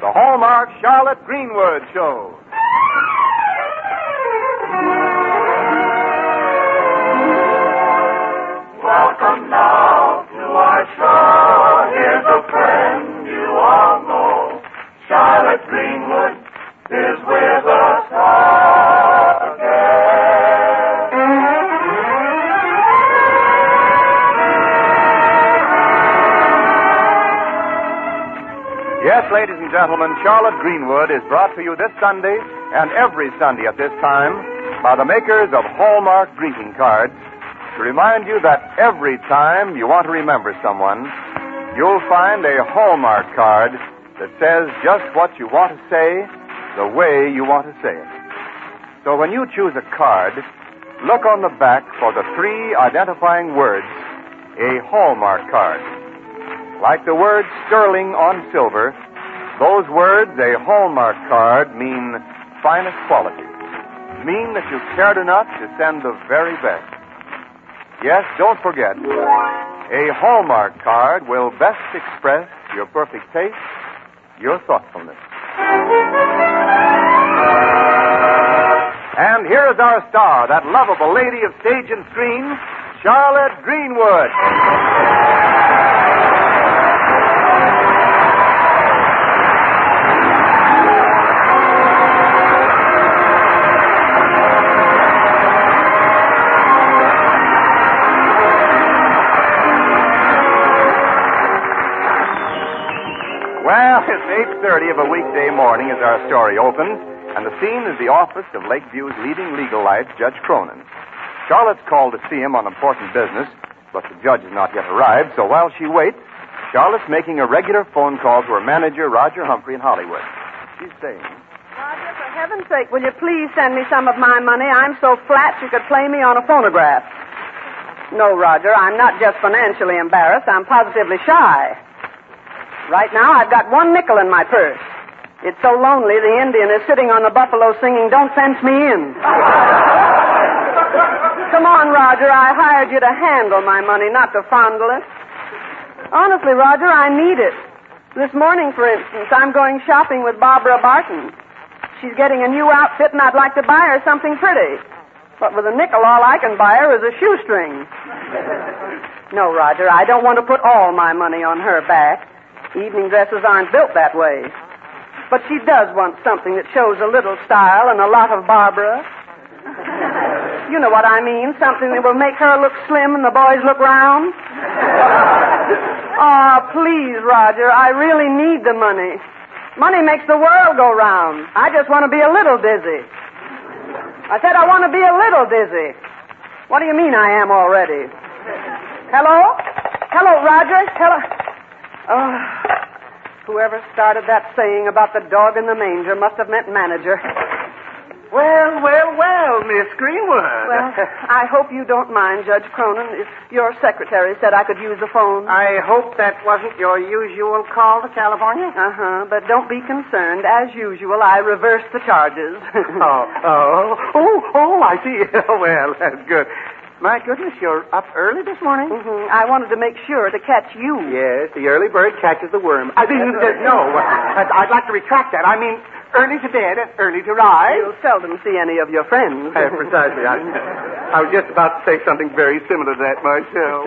the Hallmark Charlotte Greenwood Show. Welcome now to our show. Here's a friend you all know. Charlotte Greenwood is with us Yes, ladies and gentlemen, Charlotte Greenwood is brought to you this Sunday and every Sunday at this time by the makers of Hallmark greeting cards to remind you that every time you want to remember someone, you'll find a Hallmark card that says just what you want to say the way you want to say it. So when you choose a card, look on the back for the three identifying words, a Hallmark card. Like the word sterling on silver, those words, a Hallmark card, mean finest quality. Mean that you cared enough to send the very best. Yes, don't forget, a Hallmark card will best express your perfect taste, your thoughtfulness. And here is our star, that lovable lady of stage and screen, Charlotte Greenwood. Well, it's 8:30 of a weekday morning as our story opens, and the scene is the office of Lakeview's leading legal light, Judge Cronin. Charlotte's called to see him on important business, but the judge has not yet arrived, so while she waits, Charlotte's making a regular phone call to her manager, Roger Humphrey, in Hollywood. She's saying, Roger, for heaven's sake, will you please send me some of my money? I'm so flat you could play me on a phonograph. No, Roger, I'm not just financially embarrassed. I'm positively shy. Right now, I've got one nickel in my purse. It's so lonely, the Indian is sitting on the buffalo singing, "Don't fence me in." Come on, Roger, I hired you to handle my money, not to fondle it. Honestly, Roger, I need it. This morning, for instance, I'm going shopping with Barbara Barton. She's getting a new outfit, and I'd like to buy her something pretty. But with a nickel, all I can buy her is a shoestring. No, Roger, I don't want to put all my money on her back. Evening dresses aren't built that way. But she does want something that shows a little style and a lot of Barbara. You know what I mean, something that will make her look slim and the boys look round. Oh, please, Roger, I really need the money. Money makes the world go round. I just want to be a little dizzy. I said I want to be a little dizzy. What do you mean I am already? Hello? Hello, Roger? Hello? Oh, whoever started that saying about the dog in the manger must have meant manager. Well, Miss Greenwood. Well, I hope you don't mind, Judge Cronin, if your secretary said I could use the phone. I hope that wasn't your usual call to California. But don't be concerned. As usual, I reversed the charges. I see. Well, that's good. My goodness, you're up early this morning? Mm-hmm. I wanted to make sure to catch you. Yes, the early bird catches the worm. I mean, no, I'd like to retract that. I mean, early to bed and early to rise. You'll seldom see any of your friends. Precisely. I was just about to say something very similar to that myself.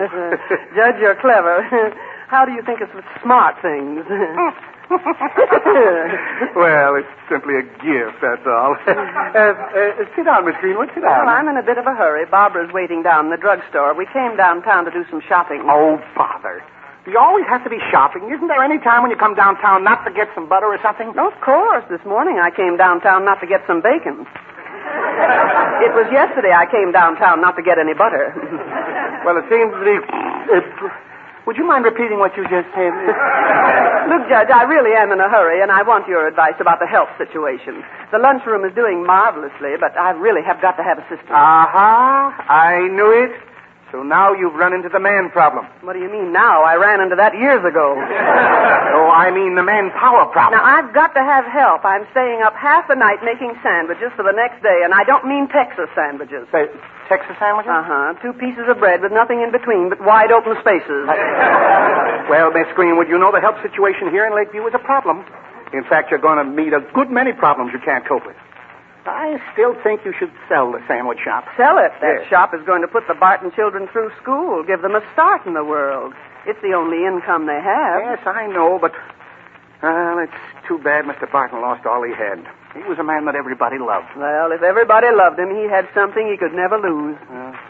Judge, you're clever. How do you think it's with smart things? Well, it's simply a gift, that's all. Sit down, Miss Greenwood, sit down. Well, I'm in a bit of a hurry. Barbara's waiting down in the drugstore. We came downtown to do some shopping. Oh, bother. You always have to be shopping. Isn't there any time when you come downtown not to get some butter or something? Oh, of course. This morning I came downtown not to get some bacon. It was yesterday I came downtown not to get any butter. Well, it seems to be... Would you mind repeating what you just said? Look, Judge, I really am in a hurry, and I want your advice about the health situation. The lunchroom is doing marvelously, but I really have got to have assistance. I knew it. So now you've run into the man problem. What do you mean now? I ran into that years ago. Oh, I mean the manpower problem. Now, I've got to have help. I'm staying up half the night making sandwiches for the next day, and I don't mean Texas sandwiches. Texas sandwiches? 2 pieces of bread with nothing in between but wide open spaces. Well, Miss Greenwood, you know the health situation here in Lakeview is a problem. In fact, you're going to meet a good many problems you can't cope with. I still think you should sell the sandwich shop. Sell it? That Yes. shop is going to put the Barton children through school, give them a start in the world. It's the only income they have. Yes, I know, but... Well, it's too bad Mr. Barton lost all he had. He was a man that everybody loved. Well, if everybody loved him, he had something he could never lose.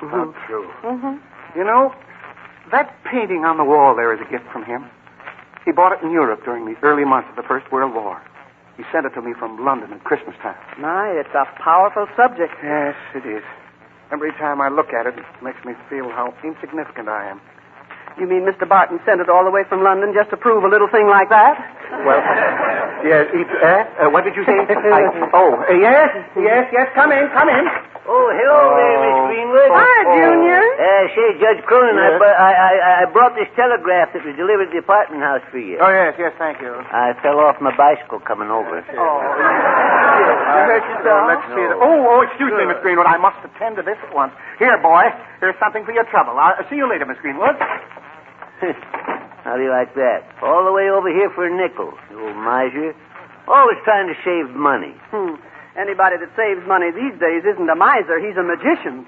Not true. You know, that painting on the wall there is a gift from him. He bought it in Europe during the early months of the First World War. He sent it to me from London at Christmas time. My, it's a powerful subject. Yes, it is. Every time I look at it, it makes me feel how insignificant I am. You mean Mr. Barton sent it all the way from London just to prove a little thing like that? Well, yes, what did you say? Yes, come in. Oh, hello there, Miss Greenwood. Hi, Junior. Say, Judge Cronin, Yes? I brought this telegraph that was delivered to the apartment house for you. Oh, yes, thank you. I fell off my bicycle coming over. You hurt yourself? Let's see it. Oh, excuse me, Miss Greenwood. I must attend to this at once. Here, boy, here's something for your trouble. I'll see you later, Miss Greenwood. How do you like that? All the way over here for a nickel, you old miser. Always trying to save money. Anybody that saves money these days isn't a miser. He's a magician.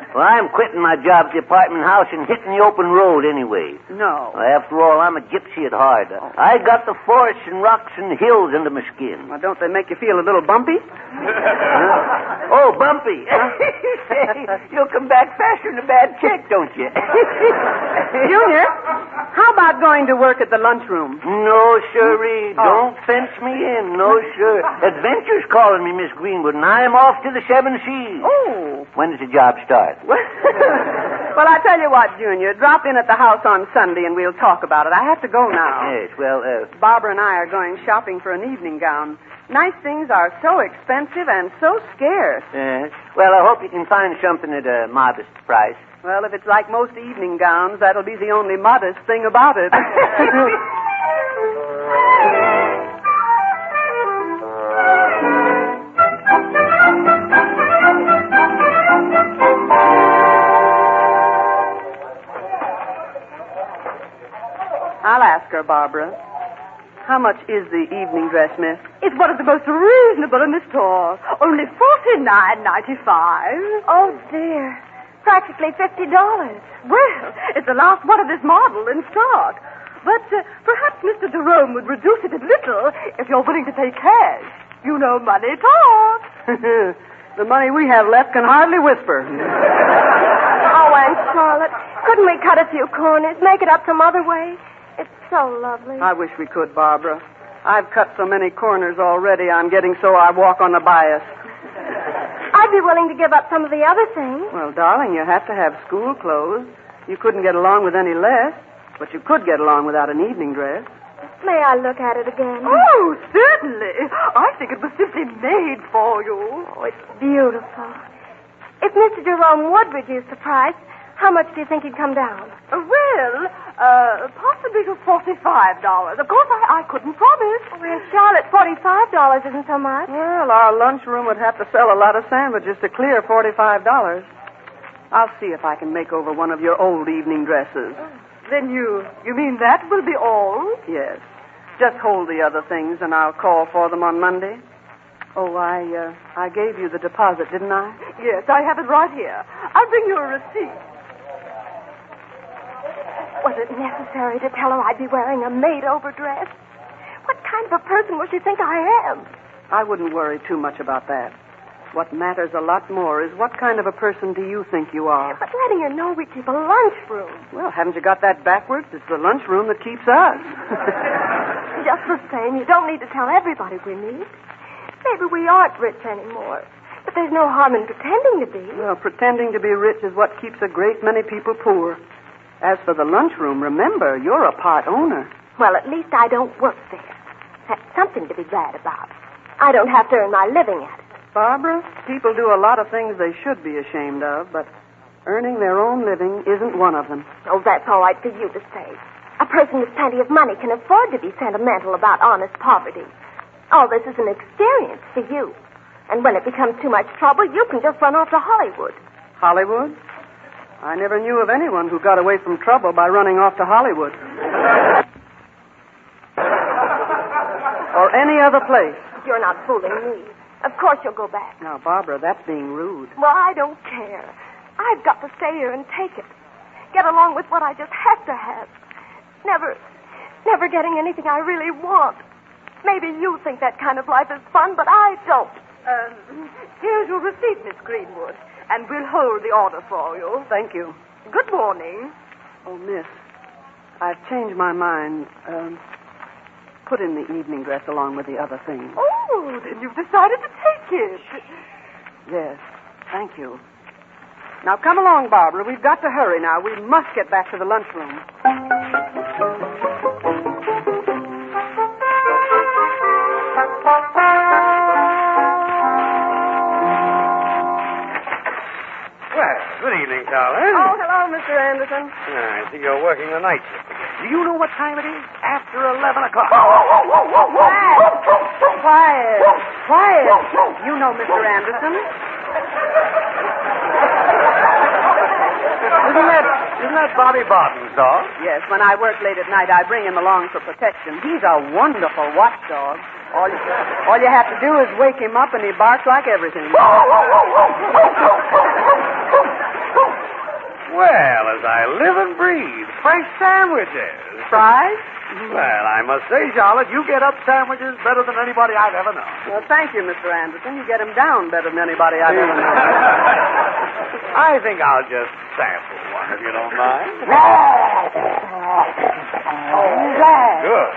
Well, I'm quitting my job at the apartment house and hitting the open road anyway. No. Well, after all, I'm a gypsy at heart. I got the forests and rocks and hills under my skin. Well, don't they make you feel a little bumpy? Oh, bumpy. You'll come back faster than a bad check, don't you? Junior, how about going to work at the lunchroom? No, sirree. Don't fence me in. No, sir. Adventure's calling me, Miss Greenwood, and I'm off to the Seven Seas. Oh. When does the job start? Well, I tell you what, Junior, drop in at the house on Sunday and we'll talk about it. I have to go now. Yes, well, Barbara and I are going shopping for an evening gown. Nice things are so expensive and so scarce. well, I hope you can find something at a modest price. Well, if it's like most evening gowns, that'll be the only modest thing about it. I'll ask her, Barbara. How much is the evening dress, miss? It's one of the most reasonable in the store. Only $49.95. Oh, dear. Practically $50. Well, it's the last one of this model in stock. But perhaps Mr. Jerome would reduce it a little if you're willing to pay cash. You know, money talks. The money we have left can hardly whisper. Oh, Aunt Charlotte, couldn't we cut a few corners, make it up some other way? It's so lovely. I wish we could, Barbara. I've cut so many corners already, I'm getting so I walk on the bias. I'd be willing to give up some of the other things. Well, darling, you have to have school clothes. You couldn't get along with any less, but you could get along without an evening dress. May I look at it again? Oh, certainly. I think it was simply made for you. Oh, it's beautiful. If Mr. Jerome would reduce the price, how much do you think he'd come down? Possibly to $45. Of course, I couldn't promise. Oh, Aunt Charlotte, $45 isn't so much. Well, our lunchroom would have to sell a lot of sandwiches to clear $45. I'll see if I can make over one of your old evening dresses. Then you mean that will be all? Yes. Just hold the other things, and I'll call for them on Monday. Oh, I gave you the deposit, didn't I? Yes, I have it right here. I'll bring you a receipt. Was it necessary to tell her I'd be wearing a made-over dress? What kind of a person will she think I am? I wouldn't worry too much about that. What matters a lot more is what kind of a person do you think you are? But letting her know we keep a lunchroom. Well, haven't you got that backwards? It's the lunchroom that keeps us. Just the same, you don't need to tell everybody we meet. Maybe we aren't rich anymore. But there's no harm in pretending to be. Well, pretending to be rich is what keeps a great many people poor. As for the lunchroom, remember, you're a part owner. Well, at least I don't work there. That's something to be glad about. I don't have to earn my living at it. Barbara, people do a lot of things they should be ashamed of, but earning their own living isn't one of them. Oh, that's all right for you to say. A person with plenty of money can afford to be sentimental about honest poverty. All this is an experience for you. And when it becomes too much trouble, you can just run off to Hollywood. Hollywood? I never knew of anyone who got away from trouble by running off to Hollywood. any other place. You're not fooling me. Of course you'll go back. Now, Barbara, that's being rude. Well, I don't care. I've got to stay here and take it. Get along with what I just have to have. Never getting anything I really want. Maybe you think that kind of life is fun, but I don't. Here's your receipt, Miss Greenwood, and we'll hold the order for you. Thank you. Good morning. Oh, miss, I've changed my mind. Put in the evening dress along with the other things. Oh, then you've decided to take it. Yes, thank you. Now, come along, Barbara. We've got to hurry now. We must get back to the lunchroom. Good evening, Charlotte. Oh, hello, Mr. Anderson. I see you're working the night shift again. Do you know what time it is? After 11 o'clock. Quiet. Quiet. You know Mr. Anderson. Isn't that Bobby Barton's dog? Yes, when I work late at night, I bring him along for protection. He's a wonderful watchdog. All you have to do is wake him up, and he barks like everything. Well, as I live and breathe, fresh sandwiches. Fries? Well, I must say, Charlotte, you get up sandwiches better than anybody I've ever known. Well, thank you, Mr. Anderson. You get him down better than anybody I've ever known. I think I'll just sample one, if you don't mind. Good.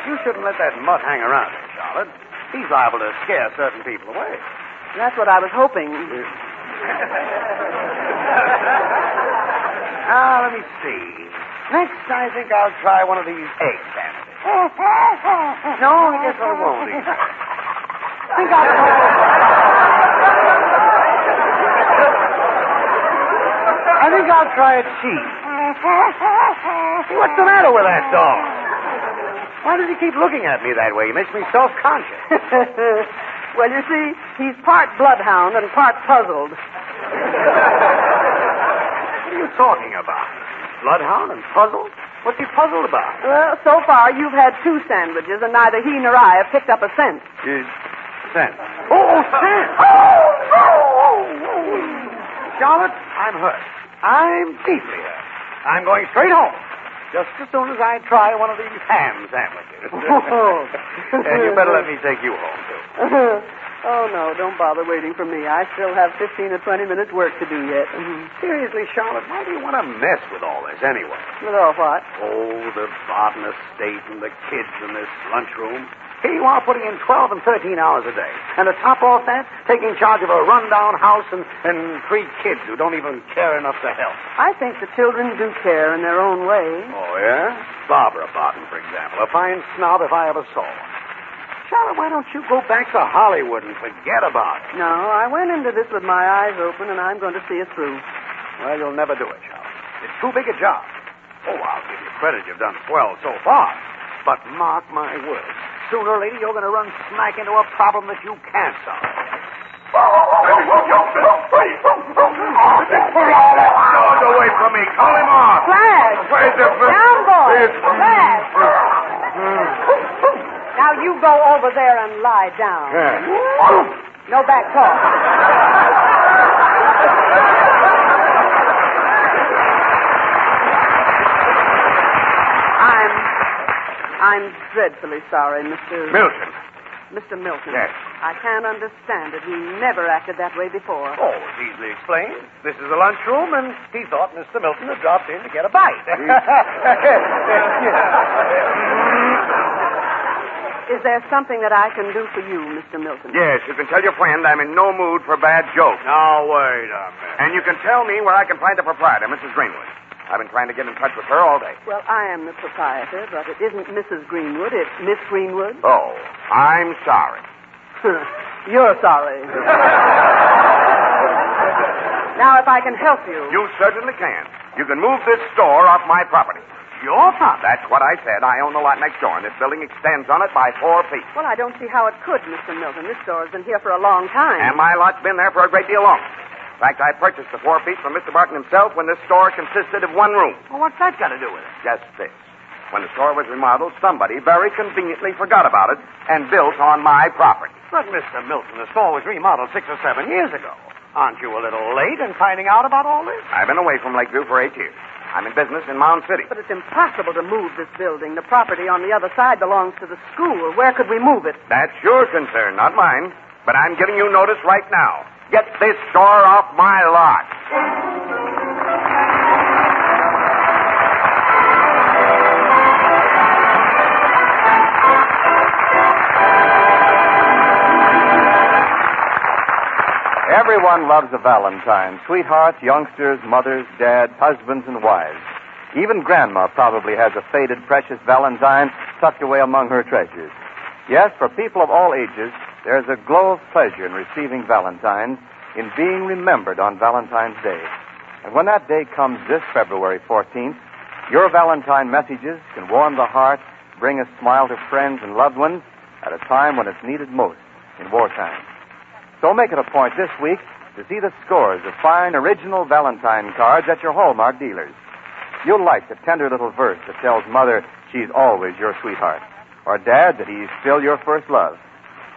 You shouldn't let that mutt hang around here, Charlotte. He's liable to scare certain people away. That's what I was hoping. Now, let me see. Next, I think I'll try one of these egg sandwiches. No, I guess I won't eat. I think I'll try a cheese. What's the matter with that dog? Why does he keep looking at me that way? He makes me self-conscious. Well, you see, he's part bloodhound and part puzzled. What are you talking about? Bloodhound and puzzled? What's he puzzled about? Well, so far, you've had 2 sandwiches, and neither he nor I have picked up a cent. Cent. Oh, cent! Charlotte, I'm hurt. I'm deeply hurt. I'm going straight home. Just as soon as I try one of these ham sandwiches. And you better let me take you home, too. Oh, no, don't bother waiting for me. I still have 15 or 20 minutes work to do yet. Seriously, Charlotte, why do you want to mess with all this anyway? With all what? Oh, the Barton estate and the kids in this lunchroom. Here you are putting in 12 and 13 hours a day. And to top off that, taking charge of a rundown house and 3 kids who don't even care enough to help. I think the children do care in their own way. Oh, yeah? Barbara Barton, for example. A fine snob if I ever saw one. Charlotte, why don't you go back to Hollywood and forget about it? No, I went into this with my eyes open, and I'm going to see it through. Well, you'll never do it, Charlotte. It's too big a job. Oh, I'll give you credit. You've done swell so far. But mark my words. Sooner or later, you're going to run smack into a problem that you can't solve. Dogs away from me. Call him off. Flash! Where's the... Down, boy! Flash! Now you go over there and lie down. No back talk. I'm dreadfully sorry, Mr. Milton. Mr. Milton. Yes. I can't understand it. He never acted that way before. Oh, it's easily explained. This is the lunchroom, and he thought Mr. Milton had dropped in to get a bite. Is there something that I can do for you, Mr. Milton? Yes, you can tell your friend I'm in no mood for bad jokes. Now, wait a minute. And you can tell me where I can find the proprietor, Mrs. Greenwood. I've been trying to get in touch with her all day. Well, I am the proprietor, but it isn't Mrs. Greenwood. It's Miss Greenwood. Oh, I'm sorry. You're sorry. Now, if I can help you. You certainly can. You can move this store off my property. Your property? That's what I said. I own the lot next door, and this building extends on it by 4 feet. Well, I don't see how it could, Mr. Milton. This store has been here for a long time. And my lot's been there for a great deal longer. In fact, I purchased the 4 feet from Mr. Barton himself when this store consisted of 1 room. Well, what's that got to do with it? Just this. When the store was remodeled, somebody very conveniently forgot about it and built on my property. But, Mr. Milton, the store was remodeled 6 or 7 years ago. Aren't you a little late in finding out about all this? I've been away from Lakeview for 8 years. I'm in business in Mound City. But it's impossible to move this building. The property on the other side belongs to the school. Where could we move it? That's your concern, not mine. But I'm giving you notice right now. Get this store off my lot. Everyone loves a Valentine. Sweethearts, youngsters, mothers, dads, husbands, and wives. Even Grandma probably has a faded, precious Valentine tucked away among her treasures. Yes, for people of all ages, there's a glow of pleasure in receiving Valentines, in being remembered on Valentine's Day. And when that day comes this February 14th, your Valentine messages can warm the heart, bring a smile to friends and loved ones at a time when it's needed most in wartime. So make it a point this week to see the scores of fine original Valentine cards at your Hallmark dealers. You'll like the tender little verse that tells Mother she's always your sweetheart, or Dad that he's still your first love.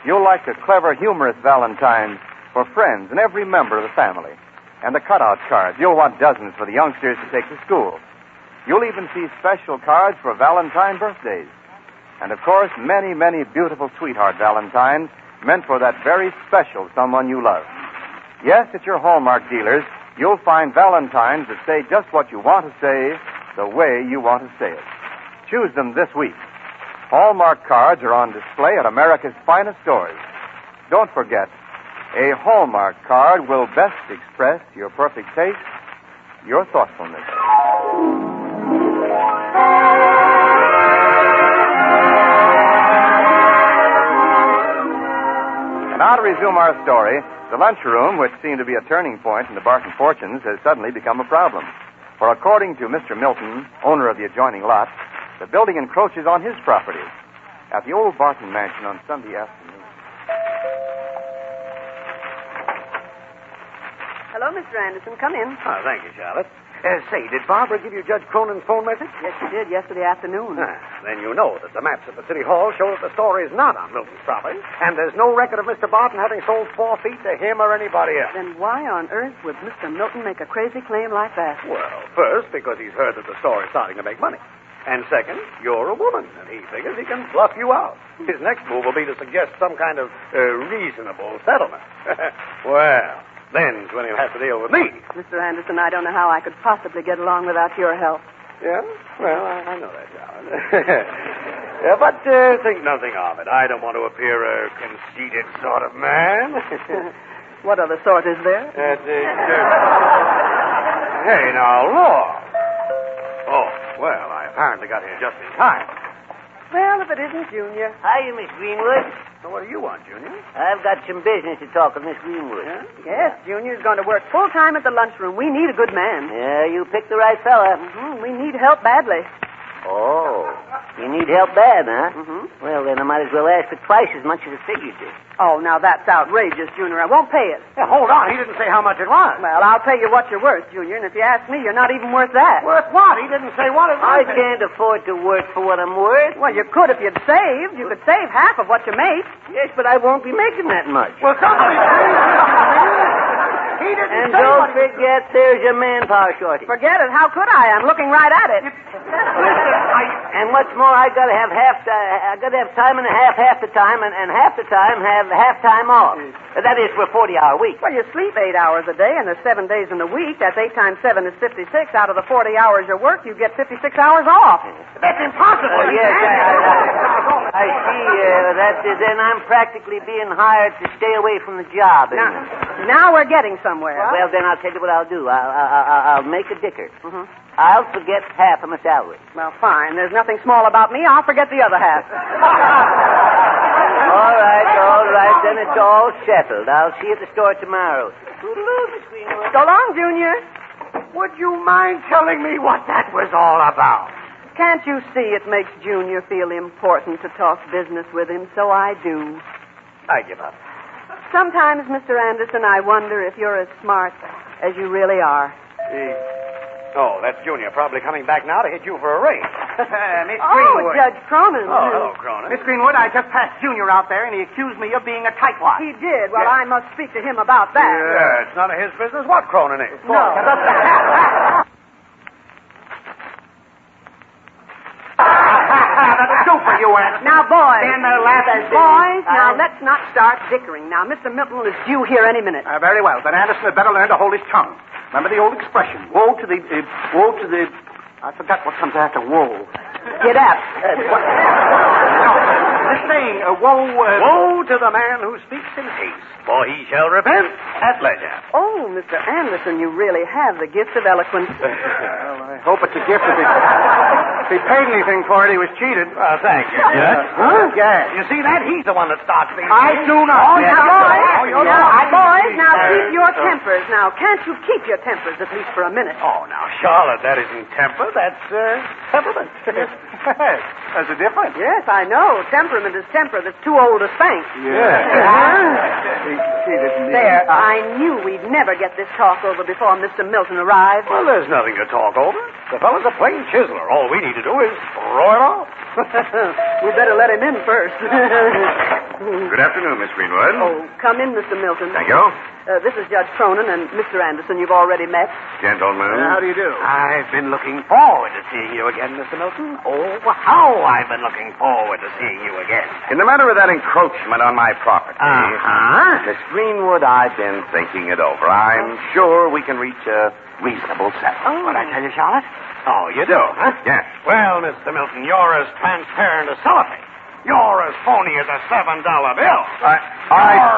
You'll like the clever, humorous Valentines for friends and every member of the family. And the cutout cards. You'll want dozens for the youngsters to take to school. You'll even see special cards for Valentine birthdays. And, of course, many, many beautiful sweetheart Valentines meant for that very special someone you love. Yes, at your Hallmark dealers, you'll find Valentines that say just what you want to say, the way you want to say it. Choose them this week. Hallmark cards are on display at America's finest stores. Don't forget, a Hallmark card will best express your perfect taste, your thoughtfulness. Now to resume our story, the lunchroom, which seemed to be a turning point in the Barton fortunes, has suddenly become a problem. For according to Mr. Milton, owner of the adjoining lot, the building encroaches on his property. At the old Barton mansion on Sunday afternoon. Hello, Mr. Anderson. Come in. Oh, thank you, Charlotte. Say, did Barbara give you Judge Cronin's phone message? Yes, she did yesterday afternoon. Then you know that the maps at the City Hall show that the store is not on Milton's property, and there's no record of Mr. Barton having sold 4 feet to him or anybody else. Then why on earth would Mr. Milton make a crazy claim like that? Well, first, because he's heard that the store is starting to make money. And second, you're a woman, and he figures he can bluff you out. His next move will be to suggest some kind of reasonable settlement. Well, then's when he'll have to deal with me. Mr. Anderson, I don't know how I could possibly get along without your help. Yeah? Well, I know that, Charlotte. Yeah, but think nothing of it. I don't want to appear a conceited sort of man. What other sort is there? Hey, now, Law. Oh, well, I apparently got here just in time. Well, if it isn't Junior. Hiya, Miss Greenwood. So what do you want, Junior? I've got some business to talk with Miss Greenwood. Yeah? Yes, Junior's going to work full time at the lunchroom. We need a good man. Yeah, you picked the right fella. Mm-hmm. We need help badly. Oh, you need help bad, huh? Mm-hmm. Well, then I might as well ask for twice as much as the figure did. Oh, now that's outrageous, Junior. I won't pay it. Yeah, hold on. He didn't say how much it was. Well, I'll pay you what you're worth, Junior, and if you ask me, you're not even worth that. Worth what? He didn't say what it was. I can't afford to work for what I'm worth. Well, you could if you'd saved. You could save half of what you make. Yes, but I won't be making that much. Well, somebody He didn't And say don't what forget there's a manpower shortage. Forget it. How could I? I'm looking right at it. And what's more, I gotta have time and a half the time, and half the time have half time off. That is for a 40-hour week. Well, you sleep 8 hours a day, and there's 7 days in the week. That's 8 times 7 is 56. Out of the 40 hours you work, you get 56 hours off. That's impossible. Oh, yes, I see. Then I'm practically being hired to stay away from the job. Now we're getting somewhere. Well, then I'll tell you what I'll do. I'll make a dicker. Mm-hmm. I'll forget half of my salary. Well, fine. There's nothing small about me. I'll forget the other half. All right. Then it's all settled. I'll see you at the store tomorrow. Toodaloo, Miss Greenwood. So long, Junior. Would you mind telling me what that was all about? Can't you see it makes Junior feel important to talk business with him? So I do. I give up. Sometimes, Mr. Anderson, I wonder if you're as smart as you really are. Oh, that's Junior, probably coming back now to hit you for a raise. Miss Oh, Greenwood. Judge Cronin. Oh, hello, Cronin. Miss Greenwood, I just passed Junior out there, and he accused me of being a tightwad. He did. Well, I must speak to him about that. Yeah, it's none of his business what Cronin is. No. That'll do for you, Aunt. Now, boys. Stand there laughing. Boys, now let's not start dickering. Now, Mr. Milton is due here any minute. Very well. Then Anderson had better learn to hold his tongue. Remember the old expression, woe to the... I forgot what comes after woe. Get up. The saying, woe... Woe to the man who speaks in haste, for he shall repent at leisure. Oh, Mr. Anderson, you really have the gift of eloquence. Well, I hope it's a gift. If he paid anything for it, he was cheated. Well, thank you, Judge. Huh? Yes. You see that? He's the one that starts things. I do not. Oh, Yes. now, boys. Boys, now Uh, keep your tempers. Now, can't you keep your tempers at least for a minute? Oh, now, Charlotte, that isn't temper. That's temperament. There's a difference. Yes, I know. Temperament is temper that's too old to spank. He cheated me. There, I knew we'd never get this talk over before Mr. Milton arrived. Well, there's nothing to talk over. The fellow's a plain chiseler. All we need to do is throw it off. We better let him in first. Good afternoon, Miss Greenwood. Oh, come in, Mr. Milton. Thank you. This is Judge Cronin and Mr. Anderson. You've already met. Gentlemen. How do you do? I've been looking forward to seeing you again, Mr. Milton. Oh, how I've been looking forward to seeing you again. In the matter of that encroachment on my property, Uh-huh. Miss Greenwood, I've been thinking it over. I'm sure we can reach a reasonable settlement. What I tell you, Charlotte? Oh, you do, huh? Yes. Well, Mr. Milton, you're as transparent as cellophane. You're as phony as a $7 bill. I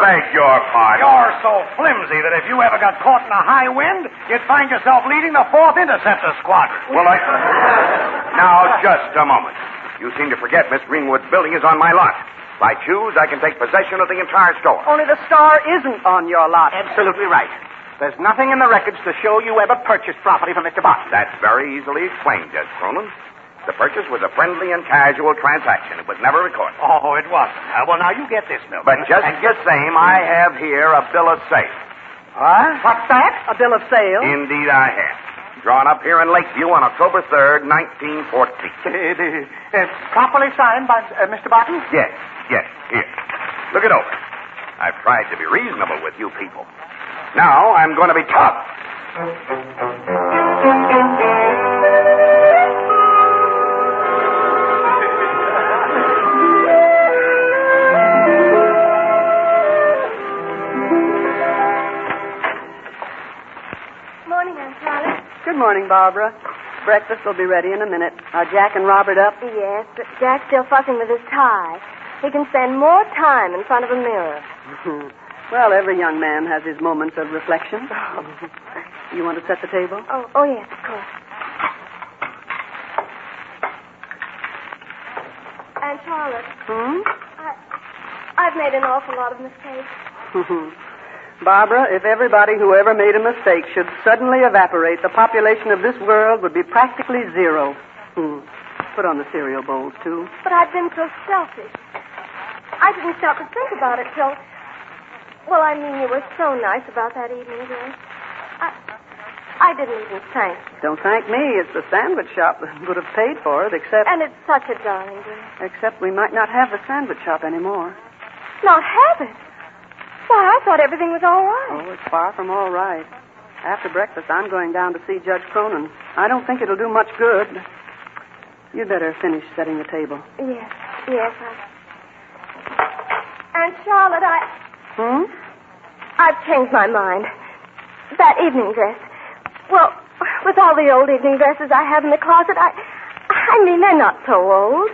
beg your pardon. You're so flimsy that if you ever got caught in a high wind, you'd find yourself leading the 4th Interceptor Squadron. Well, Now, just a moment. You seem to forget Miss Greenwood's building is on my lot. If I choose, I can take possession of the entire store. Only the star isn't on your lot. Absolutely right. There's nothing in the records to show you ever purchased property from Mr. Barton. That's very easily explained, Judge Cronin. The purchase was a friendly and casual transaction. It was never recorded. Oh, it wasn't. Well, now you get this, Milton. But just the same, I have here a bill of sale. What? What's that? A bill of sale? Indeed, I have. Drawn up here in Lakeview on October 3rd, 1914. Properly signed by Mr. Barton? Yes. Here. Look it over. I've tried to be reasonable with you people. Now I'm going to be tough. Morning, Aunt Charlotte. Good morning, Barbara. Breakfast will be ready in a minute. Are Jack and Robert up? Yes, but Jack's still fussing with his tie. He can spend more time in front of a mirror. Well, every young man has his moments of reflection. You want to set the table? Oh, yes, of course. Aunt Charlotte, I've made an awful lot of mistakes. Barbara, if everybody who ever made a mistake should suddenly evaporate, the population of this world would be practically zero. Put on the cereal bowls, too. But I've been so selfish. I didn't stop to think about it till... Well, I mean, you were so nice about that evening dress. I didn't even thank you. Don't thank me. It's the sandwich shop that would have paid for it, except... And it's such a darling dress. Except we might not have the sandwich shop anymore. Not have it? Why, I thought everything was all right. Oh, it's far from all right. After breakfast, I'm going down to see Judge Cronin. I don't think it'll do much good. You'd better finish setting the table. Yes, Aunt Charlotte, I've changed my mind. That evening dress. Well, with all the old evening dresses I have in the closet, I mean, they're not so old.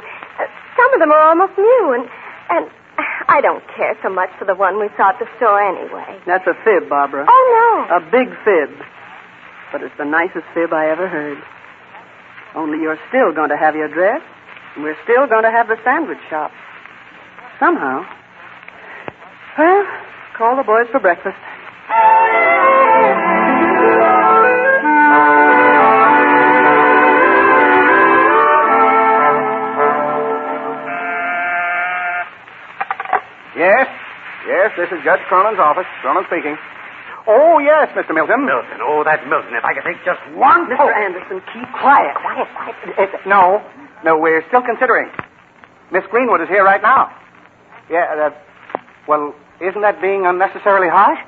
Some of them are almost new, and I don't care so much for the one we saw at the store anyway. That's a fib, Barbara. Oh, no. A big fib. But it's the nicest fib I ever heard. Only you're still going to have your dress, and we're still going to have the sandwich shop. Somehow. Well, call the boys for breakfast. Yes, this is Judge Cronin's office. Cronin speaking. Oh, yes, Mr. Milton. Milton, oh, that Milton. If I could take just one Mr. poke. Anderson, keep quiet. No, we're still considering. Miss Greenwood is here right now. Yeah, well, isn't that being unnecessarily harsh?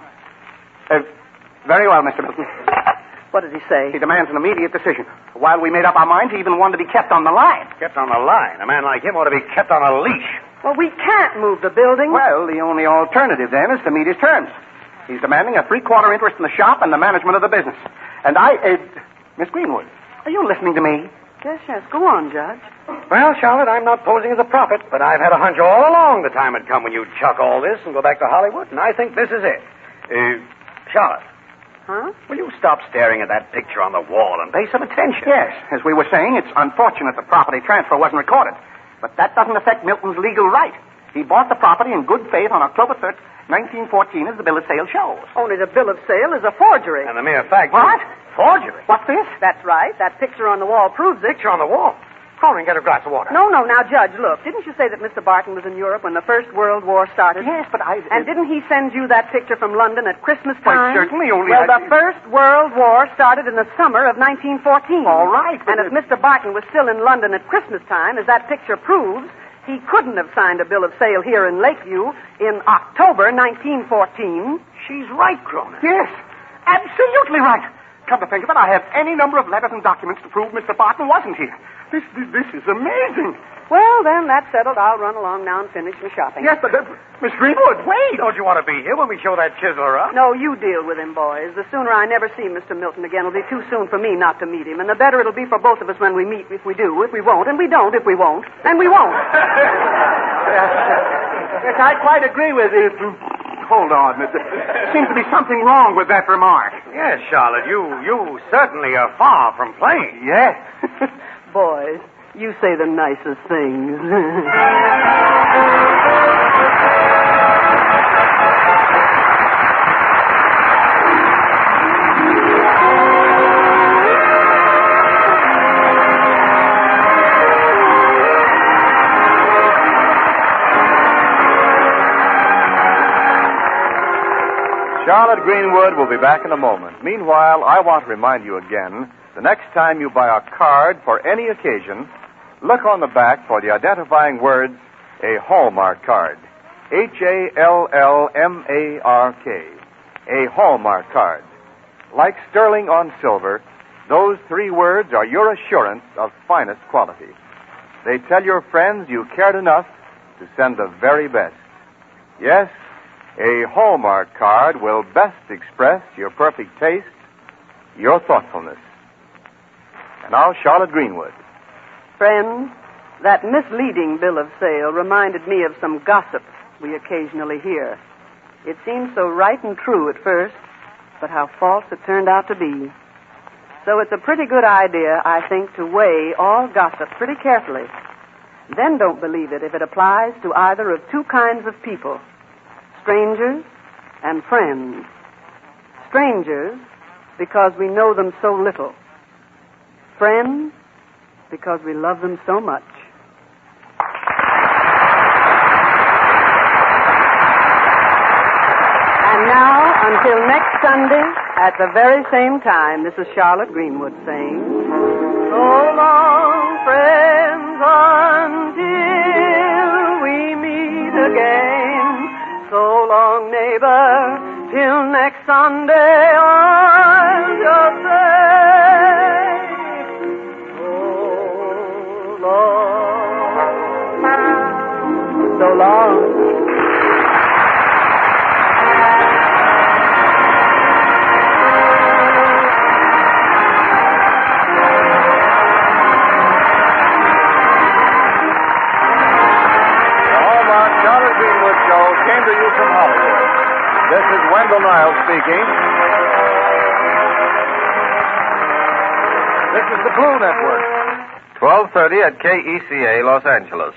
Very well, Mr. Milton. What did he say? He demands an immediate decision. While we made up our minds, he even wanted to be kept on the line. Kept on the line. A man like him ought to be kept on a leash. Well, we can't move the building. Well, the only alternative, then, is to meet his terms. He's demanding a 3/4 interest in the shop and the management of the business. And Miss Greenwood, are you listening to me? Yes. Go on, Judge. Well, Charlotte, I'm not posing as a prophet, but I've had a hunch all along the time had come when you'd chuck all this and go back to Hollywood, and I think this is it. Charlotte. Huh? Will you stop staring at that picture on the wall and pay some attention? Yes. As we were saying, it's unfortunate the property transfer wasn't recorded. But that doesn't affect Milton's legal right. He bought the property in good faith on October 3rd, 1914, as the bill of sale shows. Only the bill of sale is a forgery. And the mere fact... What? Forgery? What's this? That's right. That picture on the wall proves it. Picture on the wall? Come on and get a glass of water. No. Now, Judge, look. Didn't you say that Mr. Barton was in Europe when the First World War started? Yes, but And didn't he send you that picture from London at Christmas Why, time? certainly, only Well, the First World War started in the summer of 1914. All right, but And if Mr. Barton was still in London at Christmas time, as that picture proves, he couldn't have signed a bill of sale here in Lakeview in October 1914. She's right, Broones. Yes, absolutely right. Come to think of it, I have any number of letters and documents to prove Mr. Barton wasn't here. This is amazing. Well, then, that's settled. I'll run along now and finish my shopping. Yes, but Miss Greenwood, wait. Don't you want to be here when we show that chiseler up? No, you deal with him, boys. The sooner I never see Mr. Milton again, it'll be too soon for me not to meet him. And the better it'll be for both of us when we meet, if we do, if we won't, and we don't, if we won't, and we won't. Yes, I quite agree with you. Hold on. There seems to be something wrong with that remark. Yes, Charlotte, you certainly are far from plain. Yes. Boys, you say the nicest things. Charlotte Greenwood will be back in a moment. Meanwhile, I want to remind you again, the next time you buy a card for any occasion, look on the back for the identifying words, a Hallmark card. Hallmark. A Hallmark card. Like sterling on silver, those 3 words are your assurance of finest quality. They tell your friends you cared enough to send the very best. Yes, a Hallmark card will best express your perfect taste, your thoughtfulness. And now, Charlotte Greenwood. Friends, that misleading bill of sale reminded me of some gossip we occasionally hear. It seemed so right and true at first, but how false it turned out to be. So it's a pretty good idea, I think, to weigh all gossip pretty carefully. Then don't believe it if it applies to either of 2 kinds of people. Strangers and friends. Strangers, because we know them so little. Friends, because we love them so much. And now, until next Sunday, at the very same time, this is Charlotte Greenwood saying, so long, friends, until we meet again. So long, neighbor, till next Sunday, I'll just say, so long. So long. Came to you from Hollywood. This is Wendell Niles speaking. This is the Blue Network. 12:30 at KECA, Los Angeles.